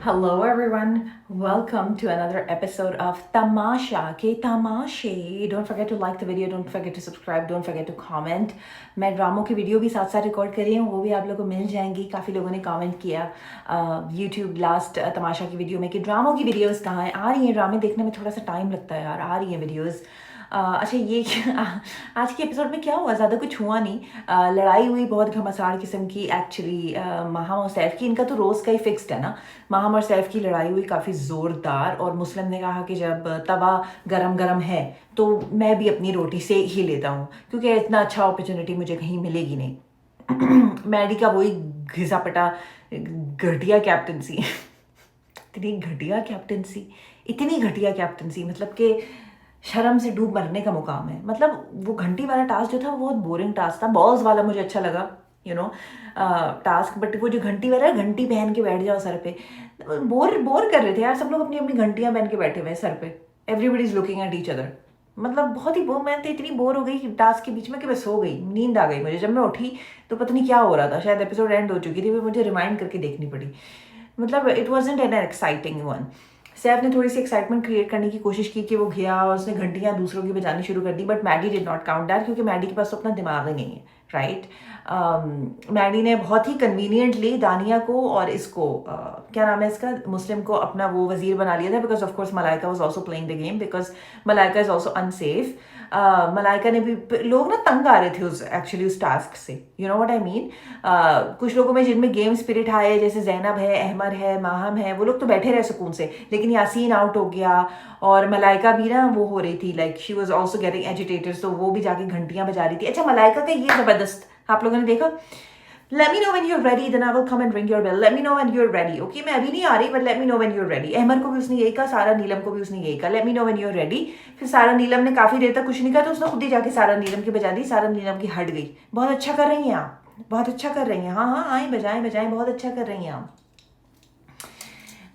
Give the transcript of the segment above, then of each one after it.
Hello, everyone. Welcome to another episode of Tamasha ke Tamashe. Don't forget to like the video. Don't forget to subscribe. Don't forget to comment. मैं ड्रामों की video भी साथ साथ record कर रही हूँ, वो भी आप लोगों को मिल जाएंगी. काफ़ी लोगों ने कमेंट किया YouTube लास्ट तमाशा की वीडियो में कि ड्रामों की वीडियोस कहाँ हैं. आ रही हैं, ड्रामे देखने में थोड़ा सा टाइम लगता है यार. आ रही हैं वीडियोस. अच्छा ये आज के एपिसोड में क्या हुआ, ज़्यादा कुछ हुआ नहीं. लड़ाई हुई बहुत घमासान किस्म की एक्चुअली. माहम और सैफ की, इनका तो रोज़ का ही फिक्स्ड है ना. माहम और सैफ की लड़ाई हुई काफ़ी ज़ोरदार, और मुस्लिम ने कहा कि जब तवा गरम गरम है तो मैं भी अपनी रोटी से ही लेता हूँ, क्योंकि इतना अच्छा अपॉर्चुनिटी मुझे कहीं मिलेगी नहीं. मैडी का वही घिसा पटा घटिया कैप्टनसी. इतनी घटिया कैप्टनसी, इतनी घटिया कैप्टनसी, मतलब कि शर्म से डूब मरने का मुकाम है. मतलब वो घंटी वाला टास्क जो था वो बहुत बोरिंग टास्क था. बॉल्स वाला मुझे अच्छा लगा टास्क, बट वो जो घंटी वाला है, घंटी पहन के बैठ जाओ सर पे, बोर बोर कर रहे थे यार. सब लोग अपनी अपनी घंटियां पहन के बैठे हुए हैं सर पे. Everybody is looking at each other. मतलब बहुत ही बोर. मैं तो इतनी बोर हो गई कि टास्क के बीच में कि मैं सो गई, नींद आ गई मुझे. जब मैं उठी तो पता नहीं क्या हो रहा था, शायद एपिसोड एंड हो चुकी थी, फिर मुझे रिमाइंड करके देखनी पड़ी. मतलब it wasn't an exciting one. Saif ने थोड़ी सी एक्साइटमेंट क्रिएट करने की कोशिश की कि वो गया और उसने घंटियां दूसरों की बजानी शुरू कर दी, but Maddy did not count that, क्योंकि मैडी के पास तो अपना दिमाग ही नहीं है. राइट. मैडी ने बहुत ही कन्वीनियंटली दानिया को और इसको क्या नाम है इसका, मुस्लिम को अपना वो वजीर बना लिया था, because of course Malaika was also playing the game, because Malaika is also unsafe. Malaika ने भी, लोग ना तंग आ रहे थे उस टास्क से. You know what I mean. कुछ लोगों में जिनमें गेम स्पिरिट आए, जैसे जैनब है, अहमद है, माहम है, वो लोग तो बैठे रहे सुकून से, लेकिन यासीन आउट हो गया और मलाइका भी ना वो हो रही थी, like she was also getting agitated, तो वो भी जाके घंटियां बजा रही थी. अच्छा, मलाइका का ये जबरदस्त आप लोगों ने देखा. Let me know when you're ready, then I will come and ring your bell. Let me know when you're ready. Okay, मैं अभी नहीं आ रही, but let me know when you're ready. Ahmad को भी उसने यही कहा, सारा नीलम को भी उसने यही कहा, let me know when you're ready. फिर सारा नीलम ने काफी देर तक कुछ नहीं कहा, तो उसने खुद ही जाके सारा नीलम की बजा दी. सारा नीलम की हट गई. बहुत अच्छा कर रही हैं आप, बहुत अच्छा कर रही हैं. हाँ हाँ, आए बजाएं बजाएं, बहुत अच्छा कर रही हैं आप.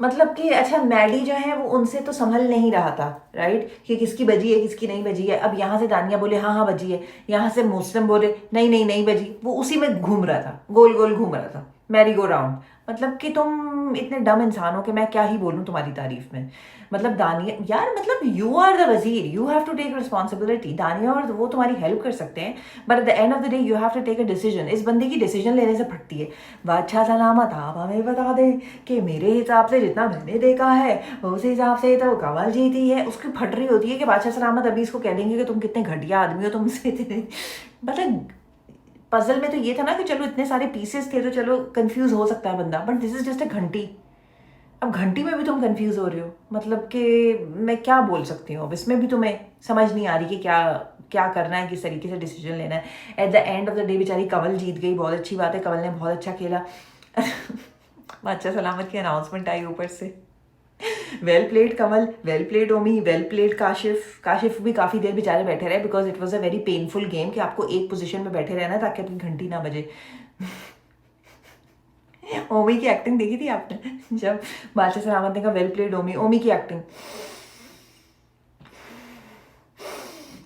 मतलब कि अच्छा, मैडी जो है वो उनसे तो संभल नहीं रहा था, राइट, कि किसकी बजी है किसकी नहीं बजी है. अब यहाँ से दानिया बोले हाँ हाँ बजी है, यहाँ से मुस्लिम बोले नहीं नहीं नहीं बजी. वो उसी में घूम रहा था, गोल गोल घूम रहा था, मैरी गो राउंड. मतलब कि तुम इतने डम इंसान हो कि मैं क्या ही बोलूँ तुम्हारी तारीफ में. मतलब दानिया यार, मतलब यू आर द वजीर, you have to take responsibility. Dania और वो तुम्हारी हेल्प कर सकते हैं, but at the end of the day you have to take a decision. इस बंदे की डिसीजन लेने से फटती है. बादशाह सलामत, आप हमें बता दें कि मेरे हिसाब से जितना मैंने देखा है उस हिसाब से तो कमल जीती है. उसकी फट रही होती है कि बादशाह सलामत अभी इसको कह देंगे कि तुम कितने घटिया आदमी हो, तुमसे इतने. मतलब पजल में तो ये था ना कि चलो इतने सारे पीसेस थे तो चलो कंफ्यूज हो सकता है बंदा, but this is just a घंटी. अब घंटी में भी तुम कंफ्यूज हो रहे हो. मतलब कि मैं क्या बोल सकती हूँ अब इसमें भी. तुम्हें समझ नहीं आ रही कि क्या क्या करना है, किस तरीके से डिसीजन लेना है. Eight the end of the day बेचारी कंवल जीत गई, बहुत अच्छी बात है, कंवल ने बहुत अच्छा खेला. अच्छा सलामत की अनाउंसमेंट आई ऊपर से. वेल प्लेड कमल, वेल प्लेड ओमी, वेल प्लेड काशिफ. काशिफ भी काफ़ी देर बेचारे बैठे रहे, because it was a very painful game कि आपको एक पोजिशन में बैठे रहना ताकि अपनी घंटी ना बजे. ओमी की एक्टिंग देखी थी आपने जब बादशाह सलामत ने कहा वेल प्लेड ओमी. ओमी की एक्टिंग,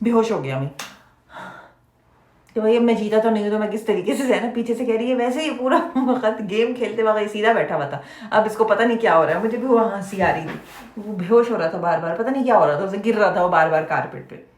बेहोश हो गया मैं कि भाई अब मैं जीता तो नहीं हूँ तो मैं किस तरीके से ना. पीछे से कह रही है वैसे ही पूरा वक्त गेम खेलते वक्त सीधा बैठा हुआ था. अब इसको पता नहीं क्या हो रहा है. मुझे भी वो हंसी आ रही थी. वो बेहोश हो रहा था बार बार, पता नहीं क्या हो रहा था, उसे गिर रहा था वो बार बार कारपेट पे.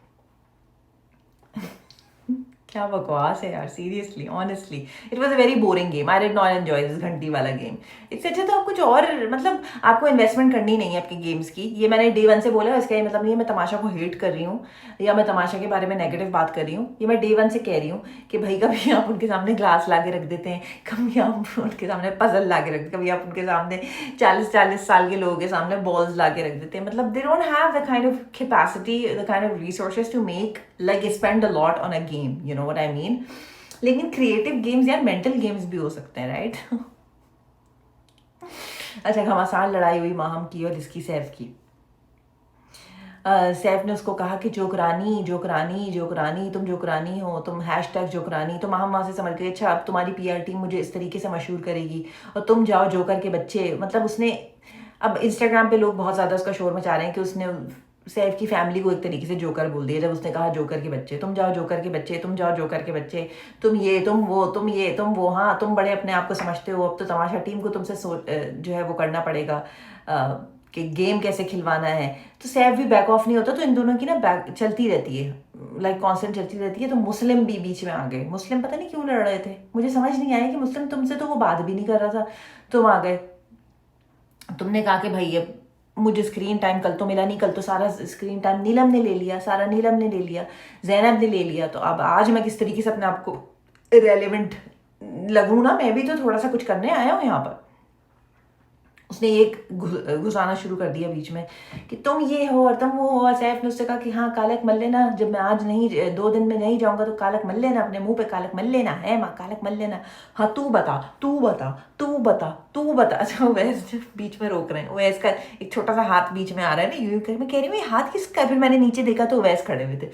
क्या बकवास है यार, seriously honestly it was a very boring game. I did not enjoy this घंटी वाला गेम. इससे अच्छा तो आप कुछ और, मतलब आपको इन्वेस्टमेंट करनी नहीं है आपकी गेम्स की. ये मैंने डे वन से बोला, इसका ये मतलब नहीं है मैं तमाशा को हेट कर रही हूँ या मैं तमाशा के बारे में नेगेटिव बात कर रही हूँ. ये मैं डे वन से कह रही हूँ कि भाई कभी आप उनके सामने ग्लास ला के रख देते हैं, कभी आप उनके सामने पजल ला के रख देते, कभी आप उनके सामने 40-40 साल के लोगों के सामने बॉल्स ला के रख देते हैं. मतलब they don't have the kind of capacity, the kind of resources to make like spend a lot on a game. You know what I mean. लेकिन क्रिएटिव गेम्स यार मेंटल गेम्स भी हो सकते हैं, राइट. अच्छा, घमासान लड़ाई हुई माहम की और इसकी, सैफ की. सैफ ने उसको कहा कि जोकरानी जोकरानी जोकरानी, तुम जोकरानी हो, तुम हैशटैग जोकरानी. तो माहम वहाँ से समझ गई अच्छा अब तुम्हारी PR टीम मुझे इस तरीके से मशहूर करेगी और तुम जाओ जोकर के बच्चे. मतलब उसने, अब इंस्टाग्राम पे लोग बहुत ज़्यादा उसका शोर मचा रहे हैं कि उसने सैफ की फैमिली को एक तरीके से जोकर बोल दिया जब उसने कहा जोकर के बच्चे, तुम जाओ जोकर के बच्चे, तुम जाओ जोकर के बच्चे, तुम ये तुम वो तुम ये तुम वो, हाँ तुम बड़े अपने आप को समझते हो, अब तो तमाशा टीम को तुमसे जो है वो करना पड़ेगा कि गेम कैसे खिलवाना है। तो सैफ भी बैक ऑफ नहीं होता, तो इन दोनों की ना बैक चलती रहती है, लाइक कॉन्स्टेंट चलती रहती है। तो मुस्लिम भी बीच में आ गए, मुस्लिम पता नहीं क्यों लड़ रहे थे, मुझे समझ नहीं आया कि मुस्लिम तुमसे तो वो बात भी नहीं कर रहा था, तुम आ गए, तुमने कहा कि भाई अब मुझे स्क्रीन टाइम कल तो मिला नहीं, कल तो सारा स्क्रीन टाइम नीलम ने ले लिया, सारा नीलम ने ले लिया, जैनब ने ले लिया, तो अब आज मैं किस तरीके से अपने आप को इरेलीवेंट लगूँ ना, मैं भी तो थोड़ा सा कुछ करने आया हूँ यहाँ पर। उसने एक घुसाना शुरू कर दिया बीच में कि तुम ये हो और तुम वो हो। सैफ ने उससे कहा कि हाँ कालक मल लेना, जब मैं आज नहीं 2 दिन में नहीं जाऊंगा तो कालक मल लेना, अपने मुंह पे कालक मल लेना है माँ, कालक मल लेना। हाँ तू बता तू बता तू बता तू बता। अच्छा वैस बीच में रोक रहे हैं, वैस का एक छोटा सा हाथ बीच में आ रहा है ना, यूं कर, मैं कह रही हूँ ये हाथ किसका, फिर मैंने नीचे देखा तो वैस खड़े हुए थे।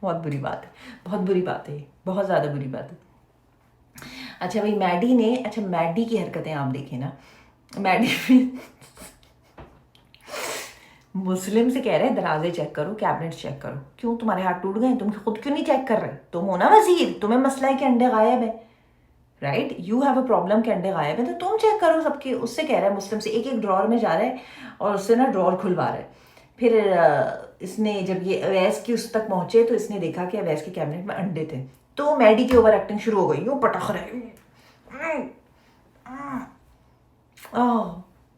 बहुत बुरी बात है, बहुत बुरी बात है, बहुत ज़्यादा बुरी बात है। अच्छा भाई मैडी ने, अच्छा मैडी की हरकतें आप देखें ना, मैडी मुस्लिम से कह रहे हैं दराजे चेक करो, कैबिनेट चेक करो, क्यों तुम्हारे हाथ टूट गए, तुम खुद क्यों नहीं चेक कर रहे, तुम हो ना वजीर, तुम्हें मसला है कि अंडे गायब है, right, you have a problem के अंडे गायब है, तो तुम चेक करो सबके। उससे कह रहा है मुस्लिम से, एक एक ड्रॉर में जा रहा है और उससे ना ड्रॉर खुलवा रहा है। फिर इसने जब ये अवैस की उस तक पहुंचे तो इसने देखा कि अवैस के कैबिनेट में अंडे थे, तो मैडी की ओवर एक्टिंग शुरू हो गई, यूँ पटख रहे।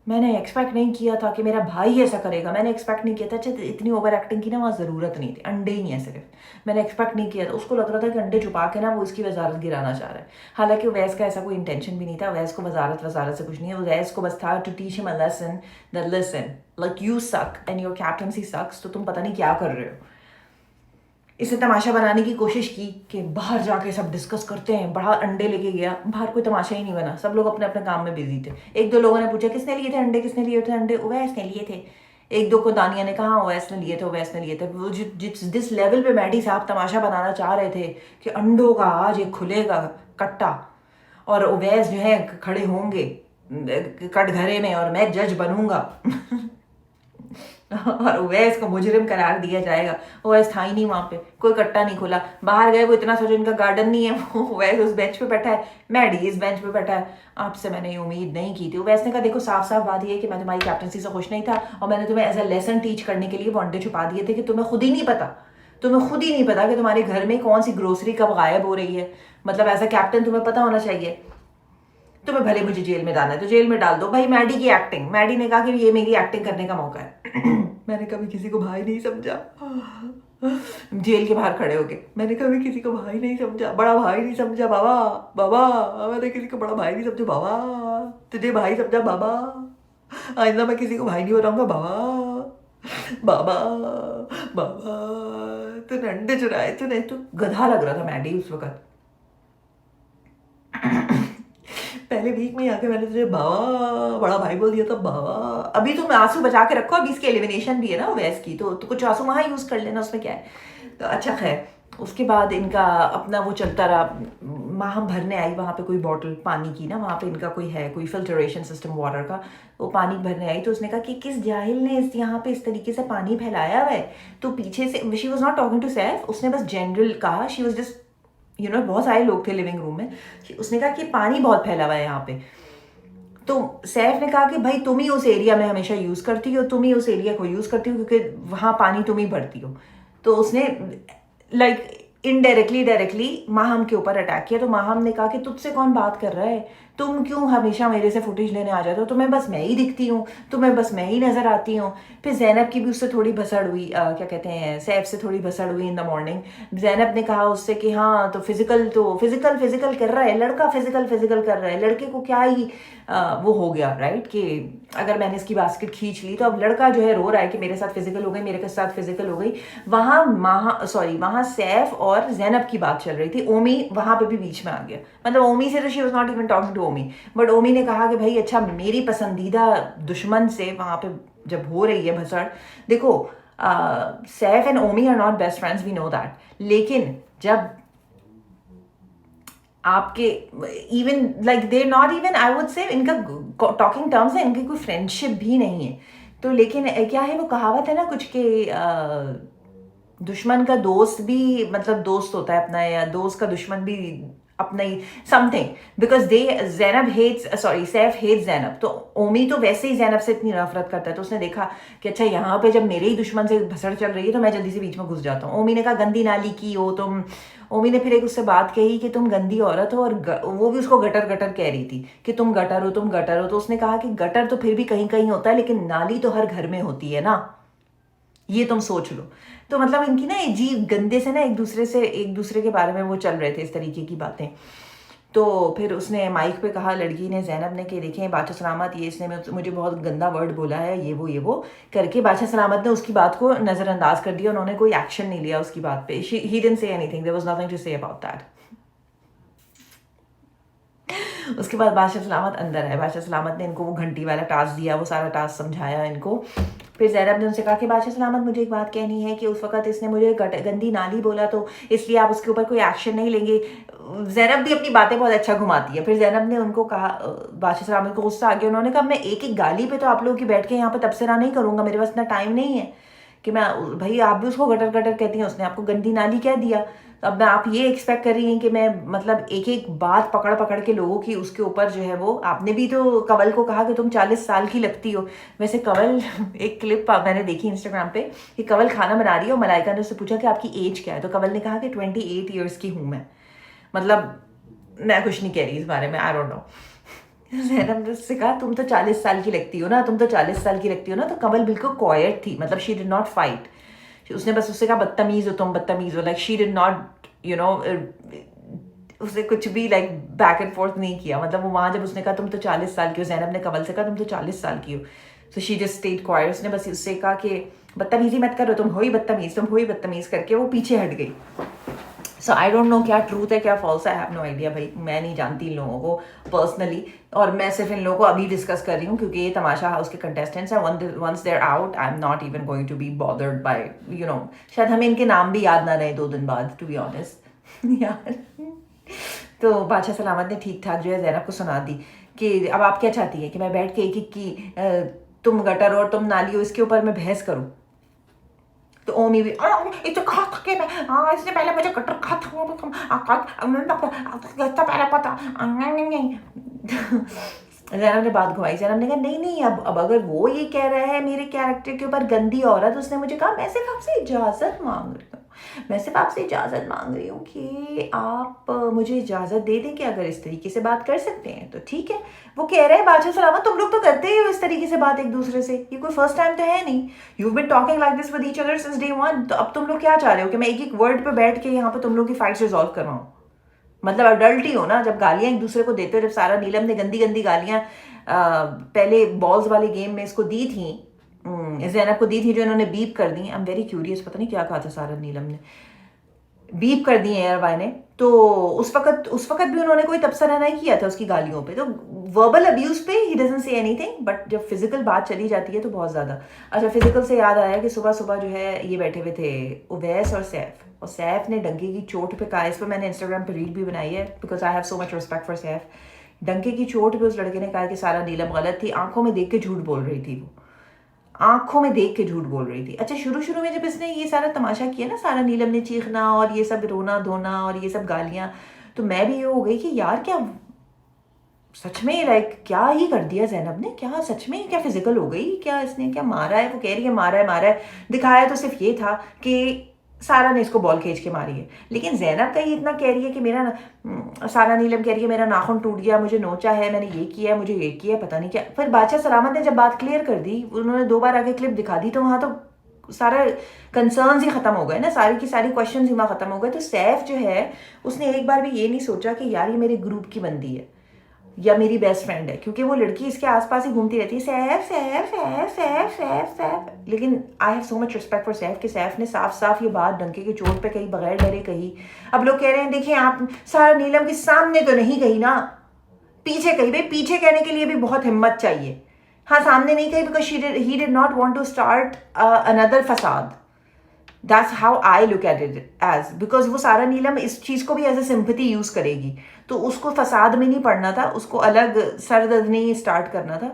मैंने एक्सपेक्ट नहीं किया था कि मेरा भाई ऐसा करेगा, मैंने एक्सपेक्ट नहीं किया था। अच्छा इतनी ओवर एक्टिंग की ना वहाँ ज़रूरत नहीं थी, अंडे ही नहीं है सिर्फ, मैंने एक्सपेक्ट नहीं किया था। उसको लग रहा था कि अंडे छुपा के ना वो इसकी वजारत गिराना चाह रहा है, हालांकि वैस का ऐसा कोई इंटेंशन भी नहीं था, वैस को वजारत से कुछ नहीं है, वैस को बस था to teach him a lesson that listen like you suck and your captaincy sucks, तो तुम पता नहीं क्या कर रहे हो। इसने तमाशा बनाने की कोशिश की कि बाहर जाके सब डिस्कस करते हैं, बाहर अंडे लेके गया, बाहर कोई तमाशा ही नहीं बना, सब लोग अपने अपने काम में बिजी थे। एक दो लोगों ने पूछा किसने लिए थे अंडे, किसने लिए थे अंडे, ओवैस ने लिए थे। एक दो को दानिया ने कहा ओवैस ने लिए थे, ओवैस ने लिए थे। वो जिस लेवल पे मैडी साहब तमाशा बनाना चाह रहे थे कि अंडों का आज एक खुलेगा कट्टा और ओवैस जो है खड़े होंगे कटघरे में और मैं जज बनूंगा और ओवैस को मुजरिम करार दिया जाएगा। ओवैस था ही नहीं वहाँ पे, कोई कट्टा नहीं खुला, बाहर गए वो इतना सोचो इनका गार्डन नहीं है, वो ओवैस उस बेंच पे बैठा है, मैडी इस बेंच पे बैठा है। आपसे मैंने ये उम्मीद नहीं की थी। ओवैस ने कहा देखो साफ साफ बात ये है कि मैं तुम्हारी कैप्टनसी से खुश नहीं था और मैंने तुम्हें एज अ लेसन टीच करने के लिए वो अंडे छुपा दिए थे कि तुम्हें खुद ही नहीं पता, तुम्हें खुद ही नहीं पता कि तुम्हारे घर में कौन सी ग्रोसरी कब गायब हो रही है। मतलब एज अ कैप्टन तुम्हें पता होना चाहिए। तुम्हें भले मुझे जेल में डालना है तो जेल में डाल दो। भाई मैडी की एक्टिंग, मैडी ने कहा कि ये मेरी एक्टिंग करने का मौका है। मैंने कभी किसी को भाई नहीं समझा, जेल के बाहर खड़े होके मैंने कभी किसी को भाई नहीं समझा, बड़ा भाई नहीं समझा बाबा, बाबा मैंने किसी को बड़ा भाई नहीं समझा बाबा, तुझे भाई समझा बाबा, आइंदा मैं किसी को भाई नहीं बनाऊंगा बाबा, बाबा बाबा। तूने अंडे चुराए, तूने, तू गधा लग रहा था मैडी उस वक्त। पहले वीक में आके मैंने तुझे बाबा बड़ा भाई बोल दिया था बाबा। अभी तुम आंसू बचा के रखो, अभी इसकी एलिमिनेशन भी है ना वैस की, तो कुछ आंसू वहाँ यूज कर लेना, उसमें क्या है। तो अच्छा खैर उसके बाद इनका अपना वो चलता रहा। वहाँ भरने आई वहाँ पे कोई बॉटल पानी की ना, वहाँ पे इनका कोई है कोई फिल्टरेशन सिस्टम वाटर का, वो पानी भरने आई तो उसने कहा कि किस जाहिल ने इस यहाँ पे इस तरीके से पानी फैलाया हुआ है। तो पीछे से she was not talking to Saif, उसने बस जनरल कहा, शी वॉज जस्ट बहुत सारे लोग थे लिविंग रूम में। उसने कहा कि पानी बहुत फैला हुआ है यहाँ पे। तो सैफ ने कहा कि भाई तुम ही उस एरिया में हमेशा यूज करती हो, तुम ही उस एरिया को यूज करती हो क्योंकि वहां पानी तुम ही भरती हो। तो उसने लाइक इनडायरेक्टली डायरेक्टली माहम के ऊपर अटैक किया। तो माहम ने कहा कि तुझसे कौन बात कर रहा है, तुम क्यों हमेशा मेरे से फुटेज लेने आ जाते हो, तुम्हें बस मैं ही दिखती हूँ, तुम्हें बस मैं ही नजर आती हूँ। फिर जैनब की भी उससे थोड़ी भसड़ हुई, क्या कहते हैं सैफ से थोड़ी भसड़ हुई इन द मॉर्निंग। जैनब ने कहा उससे कि हाँ तो फिजिकल कर रहा है लड़का, फिजिकल कर रहा है, लड़के को क्या ही वो हो गया राइट कि अगर मैंने इसकी बास्केट खींच ली तो अब लड़का जो है रो रहा है कि मेरे साथ फिजिकल हो गई, मेरे साथ फिजिकल हो गई। वहाँ सैफ और जैनब की बात चल रही थी, ओमी वहां पे भी बीच में आ गया। मतलब ओमी से तो she was not even talking to Omi, but Omi ने कहा कि भाई अच्छा मेरी पसंदीदा दुश्मन से वहां पे जब हो रही है भसड़, देखो Saif and Omi are not best friends, we know that, लेकिन जब आपके even like they not even I would say इनका टॉकिंग टर्म्स है, इनकी कोई फ्रेंडशिप भी नहीं है। तो लेकिन क्या है वो कहावत है ना कुछ के दुश्मन का दोस्त भी मतलब दोस्त होता है अपना, या दोस्त का दुश्मन भी अपना ही, something, because they Zainab hates, sorry Saif hates Zainab. तो ओमी तो वैसे ही जैनब से इतनी नफरत करता है, तो उसने देखा कि अच्छा यहाँ पे जब मेरे ही दुश्मन से भसड़ चल रही है तो मैं जल्दी से बीच में घुस जाता हूँ। ओमी ने कहा गंदी नाली की हो तुम। ओमी ने फिर एक उससे बात कही कि तुम गंदी औरत हो, और वो भी उसको गटर गटर कह रही थी कि तुम गटर हो, तुम गटर हो। तो उसने कहा कि गटर तो फिर भी कहीं कहीं होता है, लेकिन नाली तो हर घर में होती है ना, ये तुम सोच लो। तो मतलब इनकी ना जी गंदे से ना एक दूसरे के बारे में वो चल रहे थे, इस तरीके की बातें। तो फिर उसने माइक पे कहा, लड़की ने, जैनब ने, कि देखें बादशाह सलामत, ये इसने मुझे बहुत गंदा वर्ड बोला है, ये वो करके बादशाह सलामत ने उसकी बात को नज़रअंदाज कर दिया। उन्होंने कोई एक्शन नहीं लिया उसकी बात पे। He didn't say anything, there was nothing to say about that. उसके बाद बादशाह सलामत अंदर आए। बादशाह सलामत ने इनको वो घंटी वाला टास्क दिया, वो सारा टास्क समझाया इनको। फिर जैनब ने उनसे कहा कि बादशाह सलामत मुझे एक बात कहनी है कि उस वक्त इसने मुझे गंदी नाली बोला, तो इसलिए आप उसके ऊपर कोई एक्शन नहीं लेंगे। जैनब भी अपनी बातें बहुत अच्छा घुमाती है। फिर जैनब ने उनको कहा, बादशाह सलामत को गुस्सा आ गया। उन्होंने कहा मैं एक एक गाली पे तो आप लोगों की बैठ के यहाँ पे तबसरा नहीं करूँगा, मेरे पास इतना टाइम नहीं है कि मैं, भाई आप भी उसको गटर गटर कहती हैं, उसने आपको गंदी नाली कह दिया। अब मैं, आप ये एक्सपेक्ट कर रही हैं कि मैं मतलब एक एक बात पकड़ पकड़ के लोगों की उसके ऊपर जो है वो, आपने भी तो कंवल को कहा कि तुम 40 साल की लगती हो। वैसे कंवल एक क्लिप मैंने देखी इंस्टाग्राम पे कि कंवल खाना बना रही है और मलाइका ने उससे पूछा कि आपकी एज क्या है, तो कंवल ने कहा कि 28 ईयर्स की हूँ मैं। मतलब मैं कुछ नहीं कह रही इस बारे में, आई डोंट नो। जैनब ने उससे कहा तुम तो 40 साल की लगती हो ना, तुम तो 40 साल की लगती हो ना। तो कंवल बिल्कुल क्वाइट थी, मतलब शी डिड नॉट फाइट। उसने बस उससे कहा बदतमीज हो तुम, बदतमीज हो। Like she did not you know, उसने कुछ भी लाइक बैक एंड फोर्थ नहीं किया। मतलब वो वहाँ जब उसने कहा तुम तो 40 साल की हो, जैनब ने कंवल से कहा तुम तो 40 साल की हो, तो शी जस्ट स्टेड क्वाइट। उसने बस उससे कहा कि बदतमीजी मत करो, तुम हो ही बदतमीज, तुम हो ही बदतमीज, करके वो पीछे हट गई। सो आई डोंट नो क्या ट्रूथ है क्या फॉल्स है, आई हैव नो आइडिया भाई, मैं नहीं जानती इन लोगों को पर्सनली, और मैं सिर्फ इन लोगों को अभी डिस्कस कर रही हूँ क्योंकि ये तमाशा हाउस के कंटेस्टेंट्स हैं। Once they're out I am not even going to be bothered by you know, शायद हमें इनके नाम भी याद ना रहे 2 दिन बाद, टू बी ऑनेस्ट यार। तो बादशाह सलामत ने ठीक ठाक जो है जैनब को सुना दी कि अब आप क्या चाहती है कि मैं बैठ के एक एक की तुम गटर और तुम नाली हो इसके ऊपर मैं बहस करूँ। तो ओमी भी ये तो खा के मैं, इसने पहले मुझे कटर खा था, पहले पता। जैनब ने बात घुमाई। जैनब ने कहा नहीं नहीं, अब अगर वो ये कह रहा है मेरे कैरेक्टर के ऊपर गंदी औरत, उसने मुझे कहा मैं सिर्फ आपसे इजाज़त मांग रही हूँ, मैं सिर्फ आपसे इजाज़त मांग रही हूँ कि आप मुझे इजाज़त दे दें कि अगर इस तरीके से बात कर सकते हैं तो ठीक है। वो कह रहे हैं बादशाह सलामत तुम लोग तो करते ही हो इस तरीके से बात एक दूसरे से, ये कोई फर्स्ट टाइम तो है नहीं, you been talking like this with each other since day 1। तो अब तुम लोग क्या चाह रहे हो कि मैं एक एक वर्ड पे बैठ के यहाँ पे तुम लोग की फाइट्स रिजॉल्व करवाऊँ? मतलब अडल्ट ही हो ना, जब गालियाँ एक दूसरे को देते हो, जब सारा नीलम ने गंदी गंदी गालियाँ पहले बॉल्स वाले गेम में इसको दी थी, जैनब को दी थी, जो इन्होंने बीप कर दी। आई एम वेरी क्यूरियस, पता नहीं क्या कहा था सारा नीलम ने, बीप कर दिए एयर वाई ने। तो उस वक्त भी उन्होंने कोई तबसरा नहीं किया था उसकी गालियों पे। तो वर्बल अब्यूज पे he doesn't say anything, but जब फिजिकल बात चली जाती है तो बहुत ज़्यादा। अच्छा, फिजिकल से याद आया कि सुबह सुबह जो है ये बैठे हुए थे उवैस और सैफ, और सैफ ने डंके की चोट पे कहा, इस पर मैंने इंस्टाग्राम पे रील भी बनाई है because I have so much respect for Saif. डंके की चोट पे उस लड़के ने कहा कि सारा नीलम गलत थी, आंखों में देख के झूठ बोल रही थी, वो आंखों में देख के झूठ बोल रही थी। अच्छा, शुरू में जब इसने ये सारा तमाशा किया ना, सारा नीलम ने चीखना और ये सब रोना धोना और ये सब गालियां, तो मैं भी ये हो गई कि यार क्या सच में लाइक क्या ही कर दिया जैनब ने, क्या सच में क्या फिजिकल हो गई, क्या इसने क्या मारा है? वो कह रही है मारा है, दिखाया तो सिर्फ ये था कि सारा ने इसको बॉल खींच के मारी है, लेकिन जैनब का ये इतना कह रही है कि मेरा सारा नीलम कह रही है मेरा नाखून टूट गया, मुझे नोचा है, मैंने ये किया, मुझे ये किया, पता नहीं क्या। फिर बादशाह सलामत ने जब बात क्लियर कर दी, उन्होंने 2 बार आगे क्लिप दिखा दी, तो वहाँ तो सारा कंसर्न्स ही खत्म हो गए ना, सारी की सारी क्वेश्चंस ही वहाँ खत्म हो गए। तो सैफ जो है उसने एक बार भी ये नहीं सोचा कि यार ये मेरे ग्रुप की बंदी है या मेरी बेस्ट फ्रेंड है, क्योंकि वो लड़की इसके आसपास ही घूमती रहती है, सैफ सैफ सैफ सैफ सैफ सैफ। लेकिन आई have so much respect for Saif कि सैफ ने साफ साफ ये बात डंके की चोट पे कही, बगैर डरे कही। अब लोग कह रहे हैं देखिए आप सारा नीलम के सामने तो नहीं कही ना, पीछे कही। भाई पीछे कहने के लिए भी बहुत हिम्मत चाहिए। हाँ, सामने नहीं कही because he did not want to start another फसाद। That's how I look at it as, because वो सारा नीलम इस चीज़ को भी एज ए सिंपैथी यूज़ करेगी, तो उसको फसाद में नहीं पड़ना था, उसको अलग सरदर्द नहीं स्टार्ट करना था।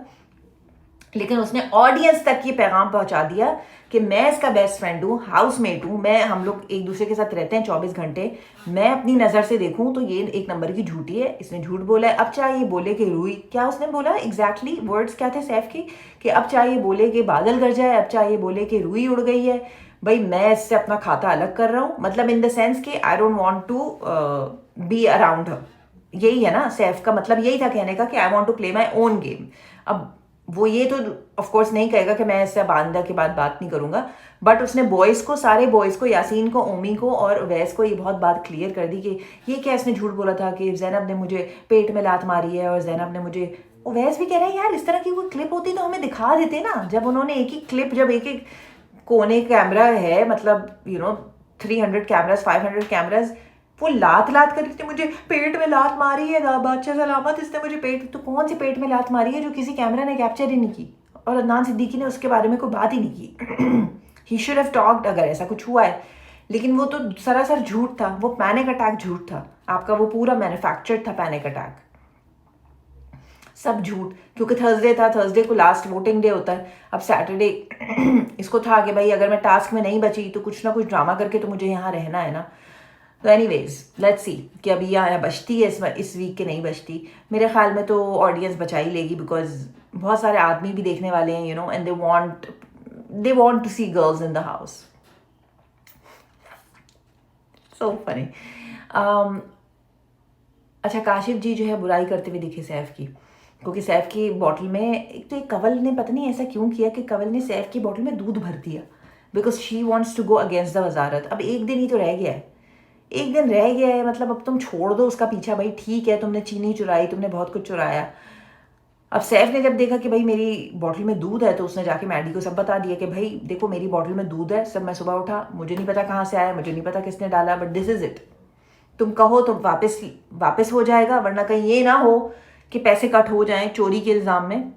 लेकिन उसने ऑडियंस तक ये पैगाम पहुंचा दिया कि मैं इसका बेस्ट फ्रेंड हूँ, हाउसमेट हूँ, मैं, हम लोग एक दूसरे के साथ रहते हैं 24 घंटे, मैं अपनी नज़र से देखूँ तो ये एक नंबर की झूठी है, इसने झूठ बोला है। अब चाहे ये बोले कि रूई, क्या उसने बोला एग्जैक्टली वर्ड्स क्या थे सैफ के, कि अब चाहे ये बोले कि बादल गरजा है, अब चाहे ये बोले कि रूई उड़ गई है, भाई मैं इससे अपना खाता अलग कर रहा हूँ, मतलब इन द सेंस कि I don't want to be around her. यही है ना सैफ का मतलब, यही था कहने का कि I want to play my own game. अब वो ये तो ऑफ कोर्स नहीं कहेगा कि मैं इससे बांदा के बाद बात नहीं करूंगा, बट उसने बॉयज़ को, सारे बॉयज़ को, यासीन को, ओमी को और उवैस को ये बहुत बात क्लियर कर दी कि ये क्या इसने झूठ बोला था कि ज़ैनब ने मुझे पेट में लात मारी है, और ज़ैनब ने मुझे, उवैस भी कह रहा है यार इस तरह की कोई क्लिप होती तो हमें दिखा देते ना, जब उन्होंने एक ही क्लिप, जब एक एक कोने कैमरा है, मतलब 300 कैमराज, 500 कैमराज, वो लात लात कर रही थी, मुझे पेट में लात मारी है, बादशाह सलामत इसने मुझे पेट, तो कौन सी पेट में लात मारी है जो किसी कैमरा ने कैप्चर ही नहीं की, और अदनान सिद्दीकी ने उसके बारे में कोई बात ही नहीं की। ही शुड हैव टॉक्ड अगर ऐसा कुछ हुआ है, लेकिन वो तो सरासर झूठ था, वो पैनिक अटैक झूठ था आपका, वो पूरा मैन्युफैक्चर्ड था पैनिक अटैक, सब झूठ, क्योंकि थर्सडे था, थर्सडे को लास्ट वोटिंग डे होता है। अब सैटरडे इसको था कि भाई अगर मैं टास्क में नहीं बची तो कुछ ना कुछ ड्रामा करके तो मुझे यहाँ रहना है ना। तो एनीवेज लेट्स सी कि अभी यहाँ बचती है इस वीक के नहीं बचती। मेरे ख्याल में तो ऑडियंस बचा ही लेगी, बिकॉज बहुत सारे आदमी भी देखने वाले हैं, and they want to see girls in the house. So funny. अच्छा, काशिफ जी जो है बुराई करते हुए दिखे सैफ की, क्योंकि सैफ की बॉटल में, एक तो एक कवल ने पता नहीं ऐसा क्यों किया कि कवल ने सैफ की बॉटल में दूध भर दिया, because she wants to go against the वजारत। अब एक दिन ही तो रह गया है, एक दिन रह गया है, मतलब अब तुम छोड़ दो उसका पीछा, भाई ठीक है तुमने चीनी चुराई, तुमने बहुत कुछ चुराया। अब सैफ ने जब देखा कि भाई मेरी बॉटल में दूध है, तो उसने जाके मैडी को सब बता दिया कि भाई देखो मेरी बॉटल में दूध है, सब मैं सुबह उठा, मुझे नहीं पता कहाँ से आया, मुझे नहीं पता किसने डाला, बट दिस इज इट। तुम कहो तो वापस हो जाएगा, वरना कहीं ये ना हो कि पैसे कट हो जाएं चोरी के इल्ज़ाम में।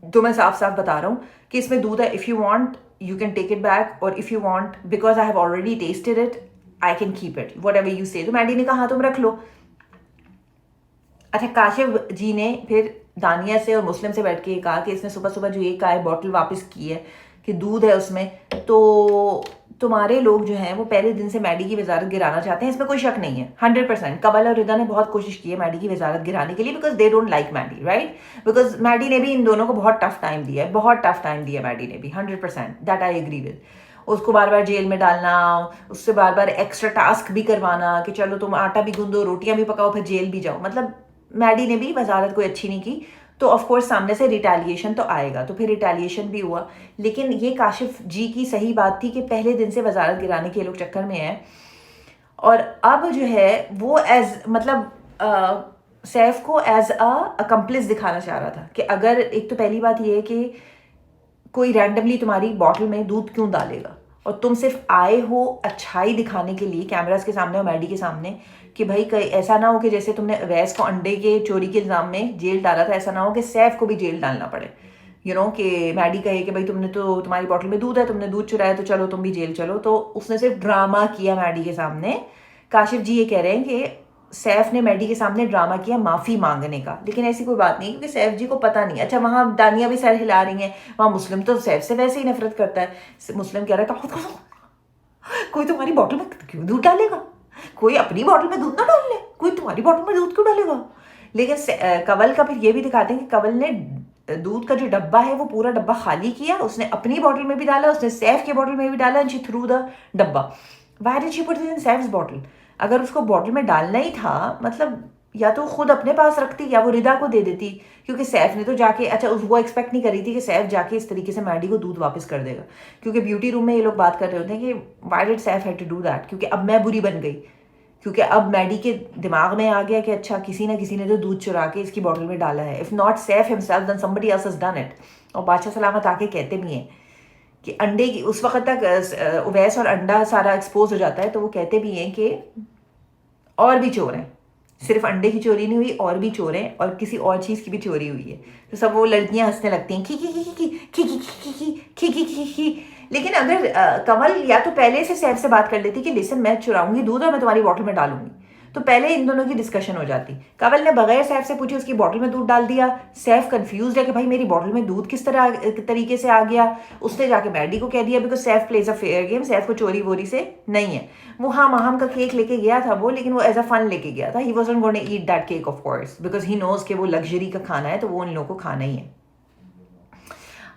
तो मैं साफ साफ बता रहा हूँ कि इसमें दूध है, if you want you can take it back, और if you want, because I have already tested it, I can keep it, whatever you say. तो मैडी ने कहा तुम रख लो। अच्छा, काशिफ जी ने फिर दानिया से और मुस्लिम से बैठ के ये कहा कि इसने सुबह सुबह जो ये कहा है बॉटल वापस की है कि दूध है उसमें, तो तुम्हारे लोग जो हैं वो पहले दिन से मैडी की वजारत गिराना चाहते हैं, इसमें कोई शक नहीं है। 100% कबल और रिदा ने बहुत कोशिश की है मैडी की वजारत गिराने के लिए, because they don't like Maddy, right? Because Maddy ने भी इन दोनों को बहुत टफ टाइम दिया है, बहुत टफ टाइम दिया मैडी ने भी, 100%, दैट आई एग्री विद। उसको बार बार जेल में डालना, उससे बार बार एक्स्ट्रा टास्क भी करवाना कि चलो तुम आटा भी गूंदो, रोटियां भी पकाओ, फिर जेल भी जाओ, मतलब मैडी ने भी वजारत कोई अच्छी नहीं की। तो ऑफ कोर्स सामने से रिटेलिएशन तो आएगा, तो फिर रिटेलिएशन भी हुआ। लेकिन ये काशिफ जी की सही बात थी कि पहले दिन से वजारत गिराने के लोग चक्कर में हैं, और अब जो है वो एज, मतलब सैफ को एज अकम्प्लिस दिखाना चाह रहा था कि अगर, एक तो पहली बात ये है कि कोई रैंडमली तुम्हारी बॉटल में दूध क्यों डालेगा, और तुम सिर्फ आए हो अच्छाई दिखाने के लिए कैमरास के सामने और मैडी के सामने, कि भाई ऐसा ना हो कि जैसे तुमने अवैस को अंडे के चोरी के इल्ज़ाम में जेल डाला था, ऐसा ना हो कि सैफ को भी जेल डालना पड़े, कि मैडी कहे कि भाई तुमने तो, तुम्हारी बॉटल में दूध है, तुमने दूध चुराया, तो चलो तुम भी जेल चलो। तो उसने सिर्फ ड्रामा किया मैडी के सामने। काशिफ जी ये कह रहे हैं कि सैफ ने मैडी के सामने ड्रामा किया माफ़ी मांगने का, लेकिन ऐसी कोई बात नहीं, क्योंकि सैफ जी को पता नहीं। अच्छा, वहाँ दानिया भी सर हिला रही हैं, वहाँ मुस्लिम तो सैफ से वैसे ही नफरत करता है। मुस्लिम कह रहा है कोई तुम्हारी बॉटल में क्यों दूध डालेगा, कोई अपनी बॉटल में दूध ना डाल ले, कोई तुम्हारी बॉटल में दूध क्यों डालेगा। लेकिन कवल का फिर ये भी दिखाते हैं कि कवल ने दूध का जो डब्बा है वो पूरा डब्बा खाली किया, उसने अपनी बॉटल में भी डाला, उसने सैफ के बॉटल में भी डाला, एंड शी थ्रू द डब्बा। Why did she put it in Saif's bottle? अगर उसको बॉटल में डालना ही था, मतलब या तो खुद अपने पास रखती या वो रिदा को दे देती, क्योंकि सैफ ने तो जाके, अच्छा वो एक्सपेक्ट नहीं कर रही थी कि सैफ जाके इस तरीके से मैडी को दूध वापस कर देगा, क्योंकि ब्यूटी रूम में ये लोग बात कर रहे होते हैं कि why did Saif had to do that, क्योंकि अब मैं बुरी बन गई, क्योंकि अब मैडी के दिमाग में आ गया कि अच्छा किसी ना किसी ने तो दूध चुरा के इसकी बॉटल में डाला है, if not Saif himself then somebody else has done it. और बादशाह सलामत आके कहते भी हैं कि अंडे की, उस वक्त तक उवैस और अंडा सारा एक्सपोज हो जाता है, तो वो कहते भी हैं कि और भी चोर हैं, सिर्फ अंडे की चोरी नहीं हुई, और भी चोर हैं, और किसी और चीज़ की भी चोरी हुई है। तो सब वो लड़कियां हंसने लगती हैं, खी खी खी खी खी खी खी खी खी खी खी। लेकिन अगर कमल या तो पहले से सैफ से बात कर लेती कि लिसन मैं चुराऊंगी दूध और मैं तुम्हारी बॉटल में डालूंगी, तो पहले इन दोनों की डिस्कशन हो जाती। कंवल ने बगैर सैफ से पूछे उसकी बॉटल में दूध डाल दिया। सैफ कंफ्यूज है कि भाई मेरी बॉटल में दूध किस तरीके से आ गया। उसने जाके मैडी को कह दिया because Saif plays a fair game, Saif को चोरी वोरी से नहीं है। वो हाँ माहम का केक लेके गया था वो, लेकिन वो एज अ फन लेके गया था। He wasn't going to eat that cake of course because he knows कि वो लग्जरी का खाना है, तो वो उन लोगों को खाना ही है।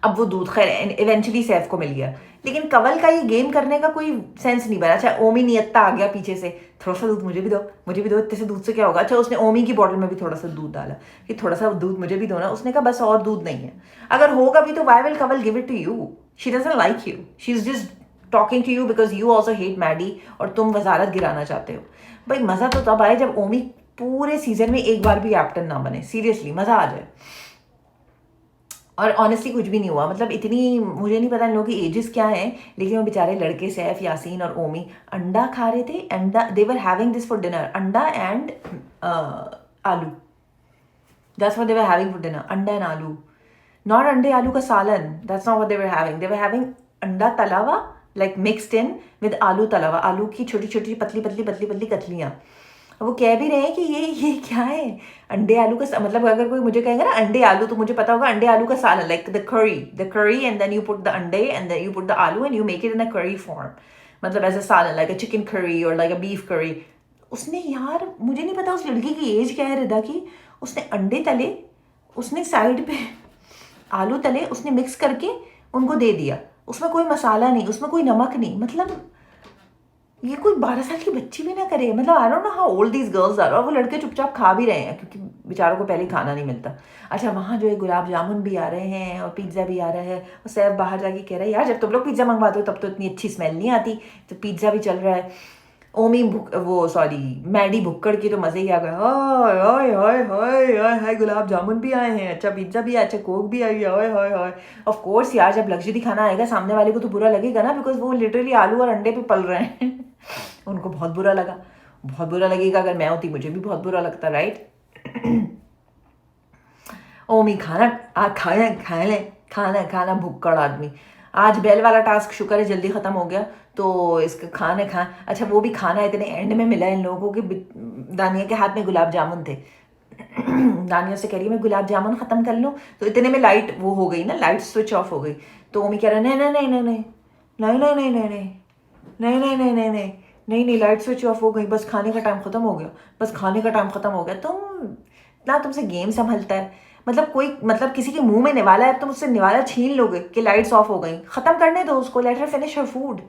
अब वो दूध खैर इवेंचुअली सैफ को मिल गया, लेकिन कंवल का ये गेम करने का कोई सेंस नहीं बना। अच्छा ओमी नियत्ता आ गया पीछे से, थोड़ा सा दूध मुझे भी दो, मुझे भी दो, इतने से दूध से क्या होगा। अच्छा उसने ओमी की बॉटल में भी थोड़ा सा दूध डाला कि थोड़ा सा दूध मुझे भी दो ना। उसने कहा बस और दूध नहीं है, अगर होगा भी तो why will Kanwal give it to you, she doesn't like you, she is just talking to you because you also hate Maddy और तुम वजारत गिराना चाहते हो। भाई मज़ा तो तब आए जब ओमी पूरे सीजन में एक बार भी कैप्टन ना बने, सीरियसली मज़ा आ जाए। और ऑनेस्टली कुछ भी नहीं हुआ, मतलब इतनी मुझे नहीं पता इन लोगों की एजेस क्या हैं, लेकिन वो बेचारे लड़के सैफ, यासीन और ओमी अंडा खा रहे थे। Anda, they were having this for dinner, anda and aloo, that's what they were having for dinner, anda and aloo, not अंडे आलू का सालन, that's not what they were having. They were having अंडा तला हुआ लाइक मिक्सड इन विद आलू तला हुआ, आलू की छोटी छोटी पतली पतली पतली पतली कतलियाँ। वो कह भी रहे हैं कि ये क्या है, अंडे आलू का, मतलब अगर कोई मुझे कहेगा ना अंडे आलू, तो मुझे पता होगा अंडे आलू का सालन, like the curry and then you put the ande and then you put the aloo and you make it in a curry form, मतलब एज अ सालन लाइक अ चिकन करी और लाइक अ बीफ करी। उसने यार मुझे नहीं पता उस लड़की की एज क्या है रिदा की, उसने अंडे तले, उसने साइड पे आलू तले, उसने मिक्स करके उनको दे दिया, उसमें कोई मसाला नहीं, उसमें कोई नमक नहीं, मतलब ये कोई 12 साल की बच्ची भी ना करे, मतलब I don't know how old these girls are. और वो लड़के चुपचाप खा भी रहे हैं क्योंकि बेचारों को पहले खाना नहीं मिलता। अच्छा वहाँ जो है गुलाब जामुन भी आ रहे हैं और पिज्ज़ा भी आ रहा है, और सैफ बाहर जाके कह रहा है यार जब तुम लोग पिज्ज़ा मंगवाते हो तब तो इतनी अच्छी स्मेल नहीं आती, तो पिज्ज़ा भी चल रहा है। ओमी मैडी भुक्कड़ की तो मज़े ही आ गए, हाय हाय हाय हाय हाय हाय, गुलाब जामुन भी आए हैं, अच्छा पिज्ज़ा भी है, अच्छा कोक भी आई है, हाय हाय हाय। ऑफ कोर्स यार जब लग्जरी खाना आएगा सामने वाले को तो बुरा लगेगा ना, बिकॉज वो लिटरली आलू और अंडे पे पल रहे हैं। उनको बहुत बुरा लगा, बहुत बुरा लगेगा, अगर मैं होती मुझे भी बहुत बुरा लगता, राइट। ओमी खाना खाना भुक्कड़ आदमी। आज बेल वाला टास्क शुक्र है जल्दी ख़त्म हो गया, तो इसका खाने खा, अच्छा वो भी खाना इतने एंड में मिला इन लोगों को कि दानिया के हाथ में गुलाब जामुन थे। दानिया से कह रही है मैं गुलाब जामुन ख़त्म कर लूँ, तो इतने में लाइट वो हो गई ना, लाइट स्विच ऑफ हो गई। तो ओमी कह रहा है नहीं नहीं नहीं नहीं नहीं नहीं नहीं नहीं नहीं नहीं नहीं नहीं नहीं नहीं नहीं नहीं लाइट स्विच ऑफ हो गई, बस खाने का टाइम ख़त्म हो गया, बस खाने का टाइम ख़त्म हो गया। तुम ना, तुमसे गेम संभलता है, मतलब कोई, मतलब किसी के मुंह में निवाला है तुम उससे निवाला छीन लोगे कि लाइट्स ऑफ हो गई, ख़त्म करने दो उसको, लेट हर फिनिश हर फूड।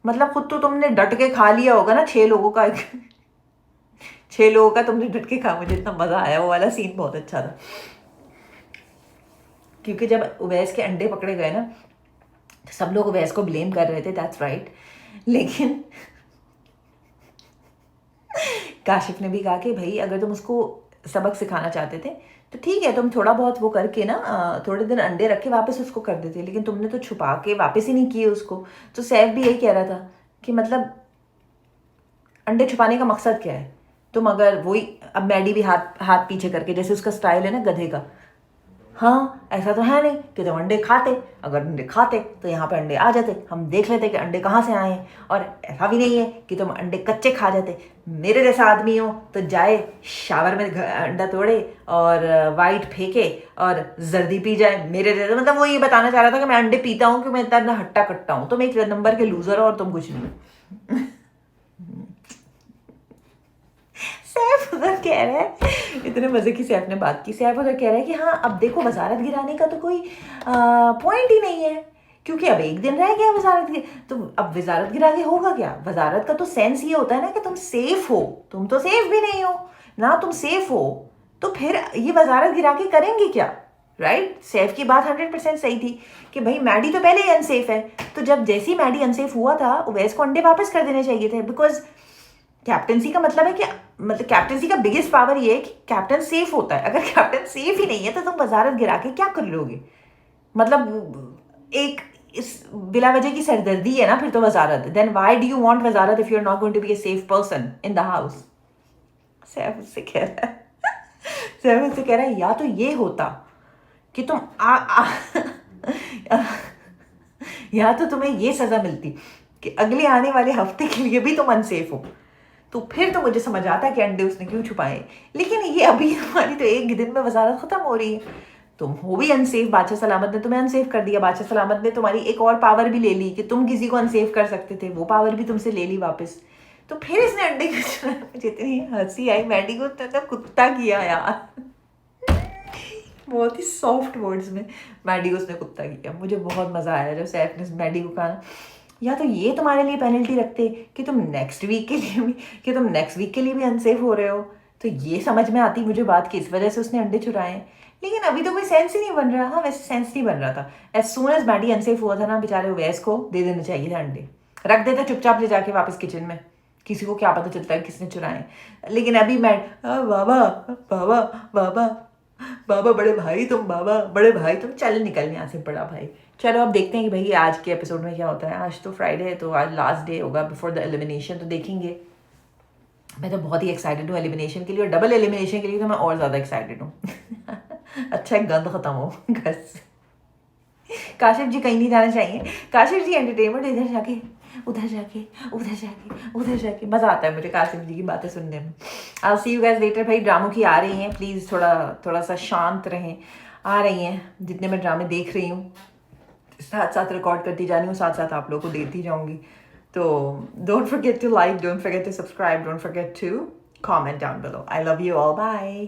मतलब खुद तो तुमने डट के खा लिया होगा ना 6 लोगों का, 6 लोगों का तुमने डट के खा। मुझे इतना मज़ा आया, वो वाला सीन बहुत अच्छा था, क्योंकि जब उवैस के अंडे पकड़े गए ना तो सब लोग उवैस को ब्लेम कर रहे थे, दैट्स राइट, लेकिन काशिफ ने भी कहा कि भाई अगर तुम उसको सबक सिखाना चाहते थे तो ठीक है, तुम थोड़ा बहुत वो करके ना थोड़े दिन अंडे रख के वापस उसको कर देते, लेकिन तुमने तो छुपा के वापस ही नहीं किए उसको। तो सैफ भी यही कह रहा था कि मतलब अंडे छुपाने का मकसद क्या है, तुम अगर वही, अब मैडी भी हाथ हाथ पीछे करके, जैसे उसका स्टाइल है ना गधे का, हाँ ऐसा तो है नहीं कि तुम अंडे खाते, अगर अंडे खाते तो यहाँ पे अंडे आ जाते, हम देख लेते कि अंडे कहाँ से आए हैं, और ऐसा भी नहीं है कि तुम अंडे कच्चे खा जाते। मेरे जैसा आदमी हो तो जाए शावर में अंडा तोड़े और वाइट फेंके और जर्दी पी जाए, मेरे जैसा, मतलब वो ये बताना चाह रहा था कि मैं अंडे पीता हूँ कि मैं इतना हट्टा कट्टा हूँ, तुम एक नंबर के लूजर हो और तुम कुछ नहीं। सैफ उधर कह रहा है, इतने मजे की सैफ ने बात की, सैफ उधर कह रहा है कि हाँ अब देखो वजारत गिराने का तो कोई पॉइंट ही नहीं है, क्योंकि अब एक दिन रह गया वजारत तो अब वजारत गिरा के होगा क्या। वजारत का तो सेंस ये होता है ना कि तुम सेफ हो, तुम तो सेफ भी नहीं हो ना, तुम सेफ हो तो फिर ये वजारत गिरा के करेंगे क्या, राइट। सैफ की बात 100% सही थी कि भाई मैडी तो पहले ही अनसेफ है, तो जब जैसी मैडी अनसेफ हुआ था उवैस को अंडे वापस कर देने चाहिए थे, बिकॉज कैप्टनसी का मतलब है कि, मतलब कैप्टनसी का बिगेस्ट पावर ये है कि कैप्टन सेफ होता है, अगर कैप्टन सेफ ही नहीं है तो तुम वजारत गिरा के क्या कर लोगे, मतलब एक इस बिला वजह की सरदर्दी है ना फिर तो वजारत, then why do you want वजारत if you are not going to be a safe person in the house. Saif उससे कह रहा है, सैफ उससे कह रहा है या तो ये होता कि तुम या तो तुम्हें ये सजा मिलती कि अगले आने वाले हफ्ते के लिए भी तुम अनसेफ हो, तो फिर तो मुझे समझ आता है कि अंडे उसने क्यों छुपाए। लेकिन ये अभी हमारी तो एक दिन में वजारत ख़त्म हो रही है, तुम हो भी अनसेफ, बादशाह सलामत ने तुम्हें अनसेफ कर दिया, बादशाह सलामत ने तुम्हारी एक और पावर भी ले ली कि तुम किसी को अनसेफ कर सकते थे, वो पावर भी तुमसे ले ली वापस। तो फिर इसने अंडे क्यों छुपाए? मुझे इतनी हंसी आई, मैडी को तो कुत्ता किया यार। बहुत ही सॉफ्ट वर्ड्स में मैडी को उसने कुत्ता किया। मुझे बहुत मज़ा आया जब सैफ ने मैडी को कहा, या तो ये तुम्हारे लिए पेनल्टी रखते कि तुम नेक्स्ट वीक के लिए भी अनसेफ हो रहे हो, तो ये समझ में आती मुझे बात कि इस वजह से उसने अंडे चुराए। लेकिन अभी तो कोई सेंस ही नहीं बन रहा। हाँ, वैसे सेंस नहीं बन रहा था। As soon as Maddy unsafe हुआ था ना, बेचारे वैस को दे देने चाहिए थे अंडे, रख देता चुपचाप ले जाके वापस किचन में, किसी को क्या पता चलता है किसने चुराए। लेकिन अभी मैं बाबा बाबा बाबा बाबा बड़े भाई तुम चल निकल यहाँ से बड़ा भाई। चलो अब देखते हैं कि भाई आज के एपिसोड में क्या होता है। आज तो फ्राइडे है, तो आज लास्ट डे होगा बिफोर द एलिमिनेशन, तो देखेंगे। मैं तो बहुत ही एक्साइटेड हूँ एलिमिनेशन के लिए, और डबल एलिमिनेशन के लिए तो मैं और ज़्यादा एक्साइटेड हूँ। अच्छा है गंद खत्म हो घर से। काशिफ जी कहीं नहीं जाना चाहिए, काशिफ जी एंटरटेनमेंट, इधर जाके उधर जाके उधर जाके उधर जाके मज़ा आता है मुझे काशिफ जी की बातें सुनने में। आई सी यू गाइस लेटर। भाई ड्रामों की आ रही हैं, प्लीज़ थोड़ा सा शांत रहें। आ रही हैं जितने मैं ड्रामे देख रही हूँ, साथ साथ रिकॉर्ड करती जा रही हूँ, साथ साथ आप लोगों को देती जाऊँगी। तो don't forget to like, don't forget to subscribe, don't forget to comment down below. I love you all, bye.